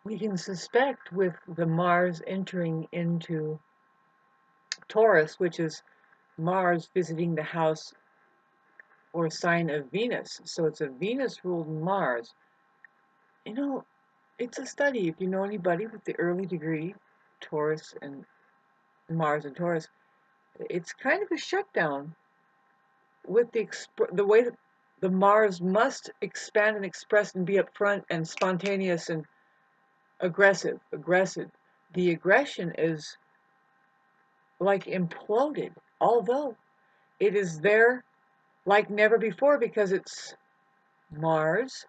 we can suspect with the Mars entering into Taurus, which is Mars visiting the house or sign of Venus. So it's a Venus-ruled Mars. You know, it's a study. If you know anybody with the early degree, Taurus and Mars and Taurus, it's kind of a shutdown with the way that the Mars must expand and express and be upfront and spontaneous and aggressive. The aggression is like imploded, although it is there like never before because it's Mars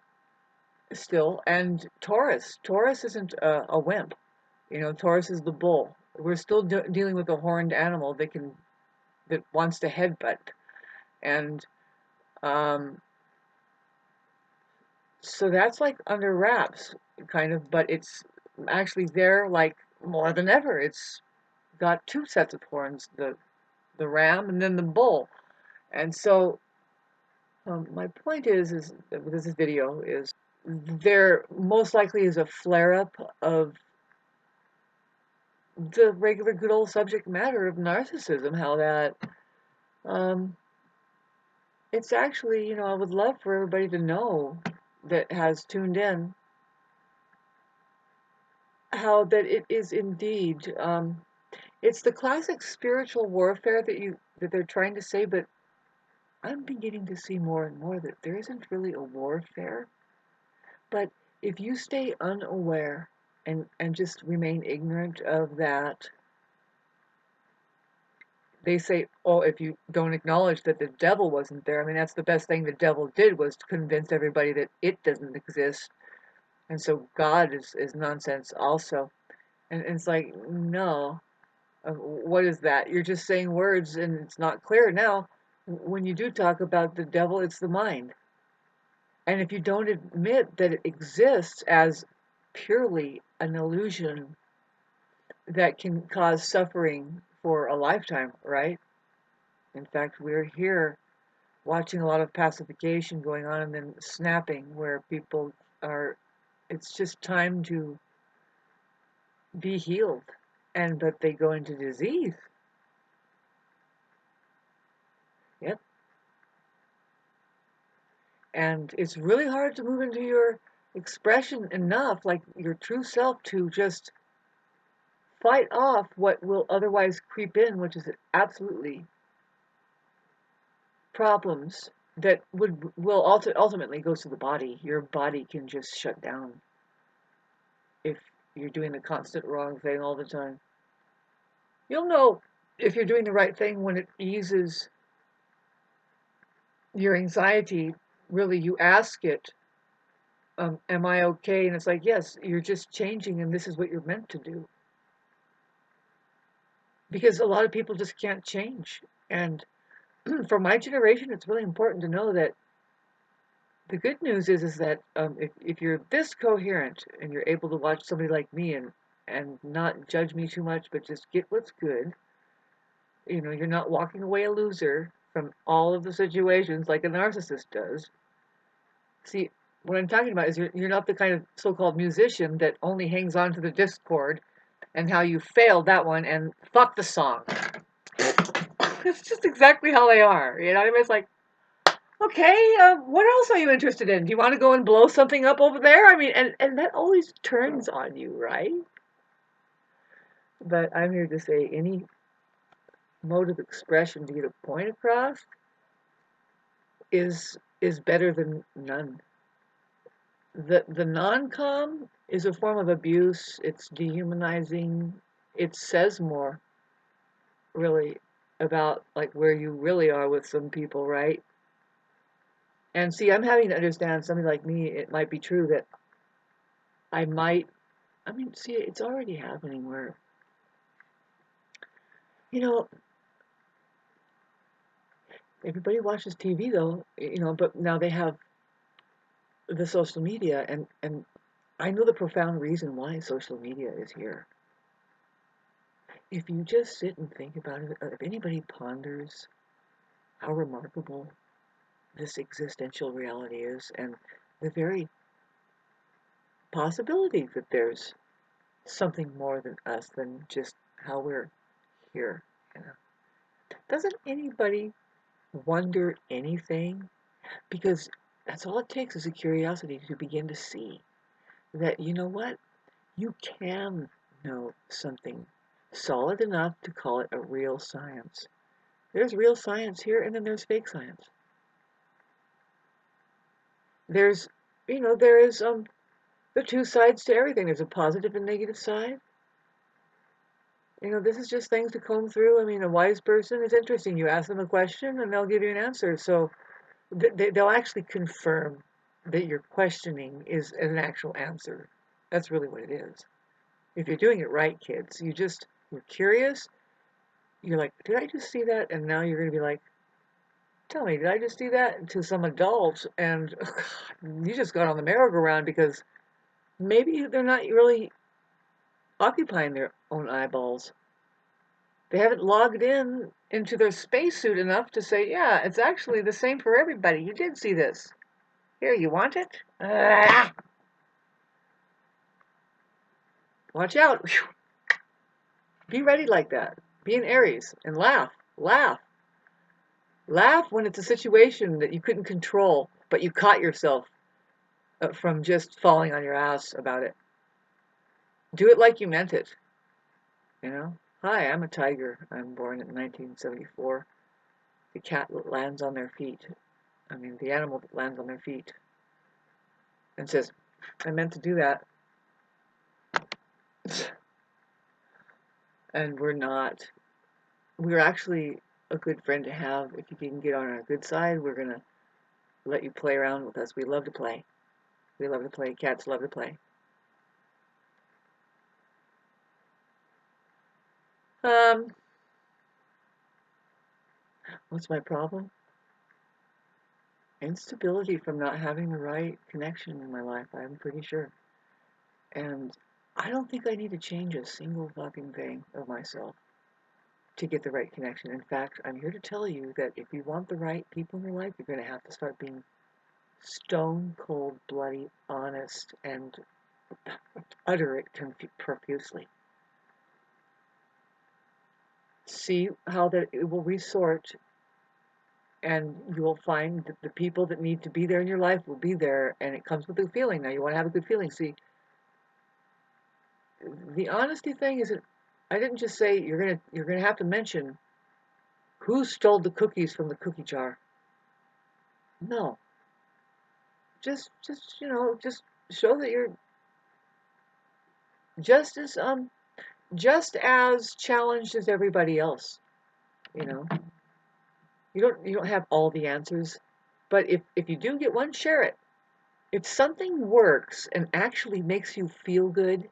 still and Taurus. Taurus isn't a wimp. You know, Taurus is the bull. We're still dealing with a horned animal that wants to headbutt, and um, so that's like under wraps, kind of. But it's actually there like more than ever. It's got two sets of horns: the ram and then the bull. And so my point is with this video is there most likely is a flare-up of the regular good old subject matter of narcissism, how that um, it's actually, you know, I would love for everybody to know that has tuned in how that it is indeed it's the classic spiritual warfare that they're trying to say, but I'm beginning to see more and more that there isn't really a warfare. But if you stay unaware and just remain ignorant of that, they say, oh, if you don't acknowledge that the devil wasn't there, I mean, that's the best thing the devil did was to convince everybody that it doesn't exist. And so God is nonsense also. And it's like, no, what is that? You're just saying words and it's not clear. Now, when you do talk about the devil, it's the mind. And if you don't admit that it exists as purely an illusion that can cause suffering for a lifetime, right? In fact, we're here watching a lot of pacification going on and then snapping where people are, it's just time to be healed. But they go into disease. Yep. And it's really hard to move into your expression enough, like your true self, to just fight off what will otherwise creep in, which is absolutely problems that will ultimately goes to the body. Your body can just shut down if you're doing the constant wrong thing all the time. You'll know if you're doing the right thing when it eases your anxiety. Really, you ask it, am I okay? And it's like, yes, you're just changing and this is what you're meant to do. Because a lot of people just can't change. And for my generation, it's really important to know that the good news is that if you're this coherent and you're able to watch somebody like me and not judge me too much, but just get what's good, you know, you're not walking away a loser from all of the situations like a narcissist does. See, what I'm talking about is you're not the kind of so-called musician that only hangs on to the discord and how you failed that one and fuck the song. It's just exactly how they are. You know, everybody's like, okay, what else are you interested in? Do you want to go and blow something up over there? I mean, and that always turns on you, right? But I'm here to say any mode of expression to get a point across is better than none. The non-com is a form of abuse. It's dehumanizing. It says more, really, about like where you really are with some people, right? And see, I'm having to understand somebody like me, it might be true that I might, I mean, see, it's already happening where, you know, everybody watches TV though, you know, but now they have the social media and I know the profound reason why social media is here. If you just sit and think about it, if anybody ponders how remarkable this existential reality is and the very possibility that there's something more than us, than just how we're here. You know? Doesn't anybody wonder anything? Because that's all it takes is a curiosity to begin to see that, you know what? You can know something solid enough to call it a real science. There's real science here, and then there's fake science. There's, there is the two sides to everything. There's a positive and negative side. This is just things to comb through. I mean, a wise person is interesting. You ask them a question, and they'll give you an answer. So they'll actually confirm that your questioning is an actual answer. That's really what it is. If you're doing it right, kids, you're curious. You're like, did I just see that? And now you're going to be like, tell me, did I just do that to some adult? And oh God, you just got on the merry-go-round because maybe they're not really occupying their own eyeballs. They haven't logged into their spacesuit enough to say, yeah, it's actually the same for everybody. You did see this. Here, you want it? Watch out. Be ready like that. Be an Aries and laugh. Laugh. Laugh when it's a situation that you couldn't control, but you caught yourself from just falling on your ass about it. Do it like you meant it. Hi, I'm a tiger. I'm born in 1974. The cat that lands on their feet. The animal that lands on their feet and says, I meant to do that. And we're not. We're actually a good friend to have. If you can get on our good side, we're going to let you play around with us. We love to play. We love to play. Cats love to play. What's my problem? Instability from not having the right connection in my life, I'm pretty sure. And I don't think I need to change a single fucking thing of myself to get the right connection. In fact, I'm here to tell you that if you want the right people in your life, you're going to have to start being stone cold, bloody, honest, and utter it profusely. See how that it will resort, and you will find that the people that need to be there in your life will be there, and it comes with a feeling. Now, you want to have a good feeling. See, the honesty thing isn't. I didn't just say you're gonna have to mention who stole the cookies from the cookie jar. No, just show that you're just as just as challenged as everybody else. You know, you don't have all the answers, but if you do get one, share it. If something works and actually makes you feel good,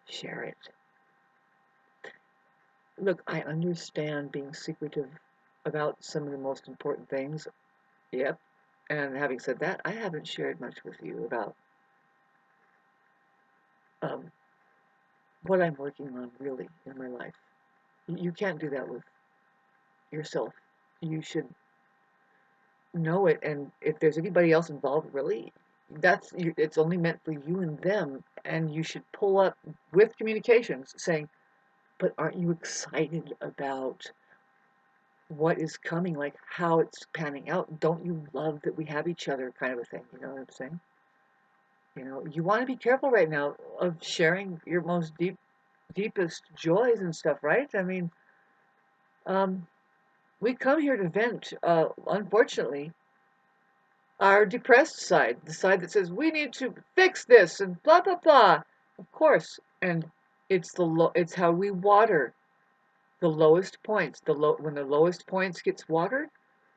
share it. Look, I understand being secretive about some of the most important things. Yep. And having said that, I haven't shared much with you about um, what I'm working on really in my life. You can't do that with yourself. You should know it, and if there's anybody else involved, really, it's only meant for you and them, and you should pull up with communications saying, but aren't you excited about what is coming, like how it's panning out? Don't you love that we have each other, kind of a thing? You know what I'm saying? You want to be careful right now of sharing your most deepest joys and stuff, right? Um, we come here to vent, unfortunately, our depressed side, the side that says we need to fix this and blah blah blah. Of course, and it's how we water the lowest points. When the lowest points gets watered,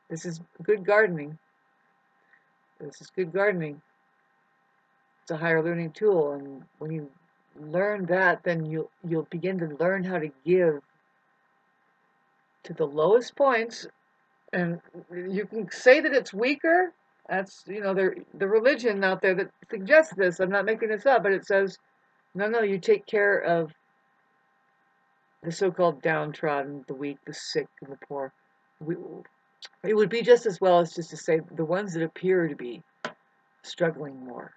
this is good gardening. This is good gardening. It's a higher learning tool, and when you learn that, then you'll begin to learn how to give to the lowest points, and you can say that it's weaker. That's the religion out there that suggests this. I'm not making this up, but it says no. You take care of the so-called downtrodden, the weak, the sick, and the poor. We, it would be just as well as just to say the ones that appear to be struggling more.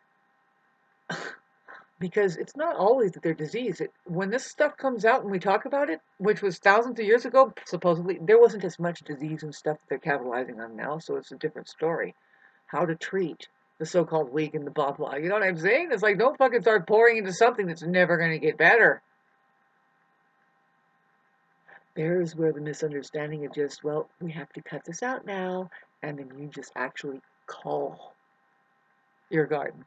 Because it's not always that they're diseased. When this stuff comes out and we talk about it, which was thousands of years ago, supposedly, there wasn't as much disease and stuff that they're capitalizing on now, so it's a different story. How to treat the so-called weak and the blah blah. You know what I'm saying? It's like, don't fucking start pouring into something that's never going to get better. There's where the misunderstanding of just, well, we have to cut this out now, and then you just actually cull your garden.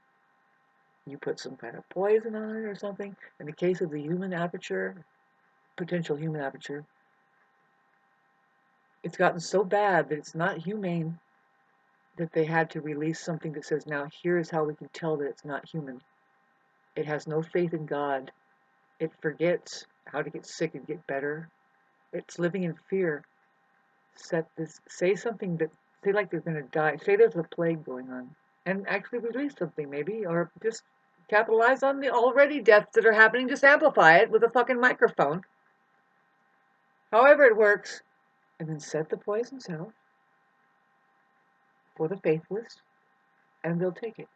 You put some kind of poison on it or something. In the case of the human aperture, potential human aperture, it's gotten so bad that it's not humane that they had to release something that says, now here's how we can tell that it's not human. It has no faith in God. It forgets how to get sick and get better. It's living in fear. Say something that, say like they're going to die. Say there's a plague going on. And actually release something maybe, or just capitalize on the already deaths that are happening. Just amplify it with a fucking microphone. However it works. And then set the poisons out for the faithless, and they'll take it.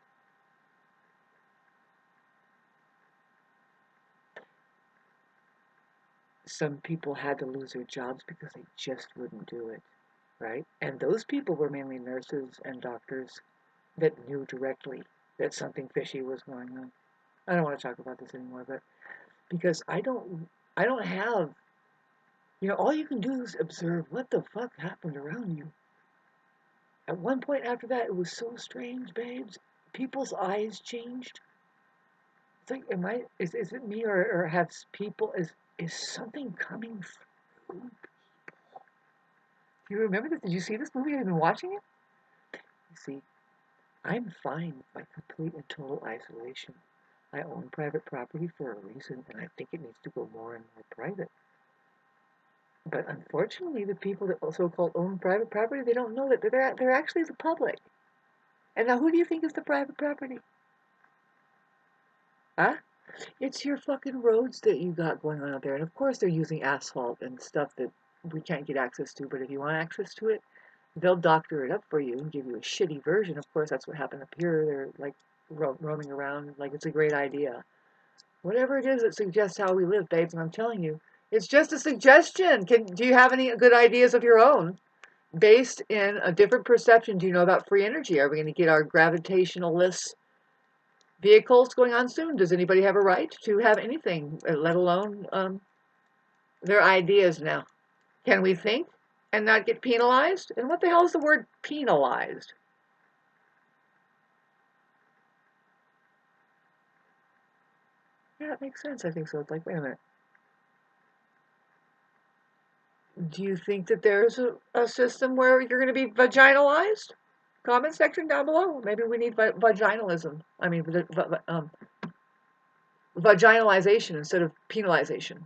Some people had to lose their jobs because they just wouldn't do it, right? And those people were mainly nurses and doctors that knew directly that something fishy was going on. I don't want to talk about this anymore, but because I don't have, all you can do is observe what the fuck happened around you. At one point after that, it was so strange, babes. People's eyes changed. It's like, is it me, or have people, is something coming through? Do you remember this? Did you see this movie? Have you been watching it? You see, I'm fine with my complete and total isolation. I own private property for a reason, and I think it needs to go more and more private. But unfortunately, the people that so-called own private property, they don't know that they're actually the public. And now, who do you think is the private property? Huh? It's your fucking roads that you got going on out there. And of course, they're using asphalt and stuff that we can't get access to. But if you want access to it, they'll doctor it up for you and give you a shitty version. Of course, that's what happened up here. They're like roaming around like it's a great idea. Whatever it is that suggests how we live, babes, and I'm telling you, it's just a suggestion. Do you have any good ideas of your own based in a different perception? Do you know about free energy? Are we going to get our gravitationalist vehicles going on soon? Does anybody have a right to have anything, let alone their ideas now? Can we think and not get penalized? And what the hell is the word penalized? Yeah, it makes sense. I think so. It's like, wait a minute. Do you think that there's a system where you're going to be vaginalized? Comment section down below. Maybe we need vaginalism. I mean, vaginalization instead of penalization.